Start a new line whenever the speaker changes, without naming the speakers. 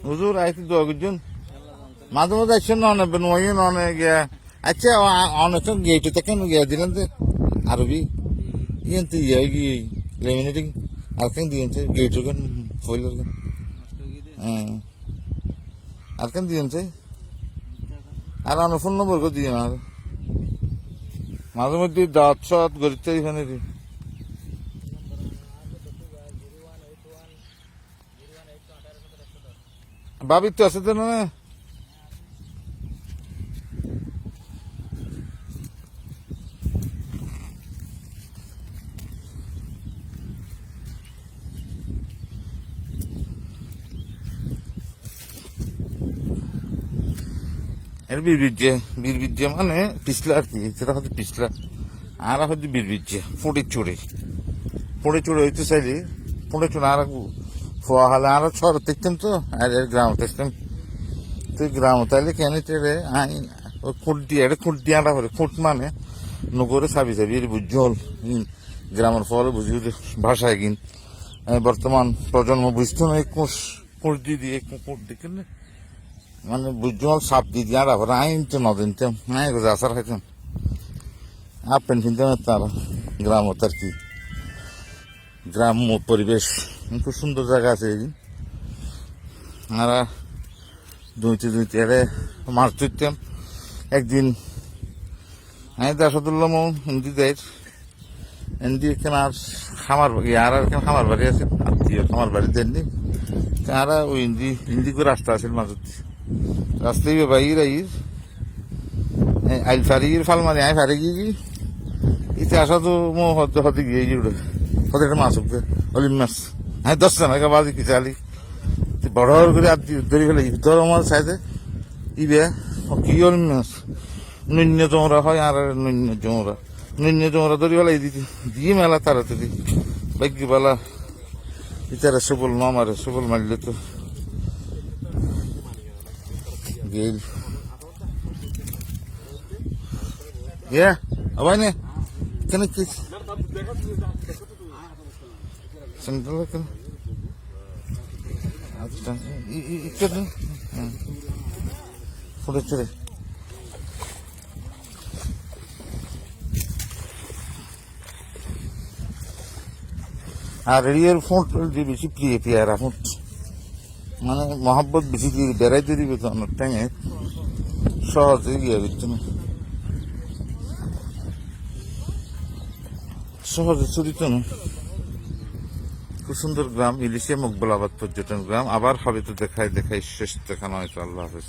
হুজুর আইতে দোয়াগুজন মাঝে মাঝে আসছেন না অনেক নয় অনেক গিয়া আচ্ছা অনেক গেট থেকে গিয়া দিলেন তো আরবি ইয়েন তো ইয়ে গিয়ে লেমিনেটিং আর কেন দিয়েছে গেট ওখান ফইল হ্যাঁ আর কেন দিয়েছে আর আমার ফোন নম্বর করে দিয়ে না মাঝে মধ্যে দাঁত সাত গরিতে এখানে বাবির তো আছে তো না এর বীরবিদ্যা মানে পিছলা আর কি সেটা হচ্ছে পিছলা আর হচ্ছে বীরবিদ্যা ফুটে চড়ে হইতে চাইলে ফুটে চড়ে আর ফোয়া হলে আরো ছড় দেখতাম তো আর গ্রাম দেখতাম তুই গ্রাম তাইলে কেন চেড়ে খুঁট দিয়ে আটা করে খুঁট মানে নগরে চাবি এর বুঝল গ্রামের ফলে বুঝি ভাষায় কিন বর্তমান প্রজন্ম বুঝতো না খুঁট দিয়ে খুঁট দেখেন মানে বুঝল সাপ দিয়ে আটা করে আইন তো নদিনতাম আসার খাইতাম আপেন কিনতাম তারা গ্রাম আর কি গ্রাম্য পরিবেশ খুব সুন্দর জায়গা আছে এই আর দুইতে এরে মাছ ধরতাম একদিন আমি দাসদুল্লাহ হিন্দি দেয় হিন্দি এখানে আর খামার আর খামার বাড়ি আছে আত্মীয় খামার বাড়িতে এমনি তারা ওই হিন্দি করে রাস্তা আছে মাঝে রাস্তায় বাইর আইল ফারির ফাল মানে আই ফারি গিয়ে ইতে আসা তো মো হতে গিয়ে হতে একটা মাছ উঠবে অলিম মাছ হ্যাঁ 10 টাকা বাজি কি চালি বড় করে ধরে ফেলে ধর আমার সাইডে ইবে কি অলিম মাছ নৈন্য জমরা হয় আর নৈন্য জমরা ধরে ফেলে দিয়ে মেলা তাড়াতাড়ি ভাগ্যবালা ইতারা সবল মামারে সবল মারলে তো গেল আবার নে কেন কি সেন্ট্রাল কেন আচ্ছা ইচ্ছে ফুটে চড়ে আর রিয়েল ফুট দিয়ে বেশি প্রিয় পেয়ারা ফুট মানে মহাব্বত বেশি দিয়ে বেড়াইতে দিবে তো অনেক টাইমে সহজে গিয়ে দিচ্ছে না সহজে চরিত না খুব সুন্দর গ্রাম ইলিশিয়া মকবুলাবাদ পর্যটন গ্রাম আবার হবে তো দেখাই শেষ দেখানো হয়তো আল্লাহ হাফেজ।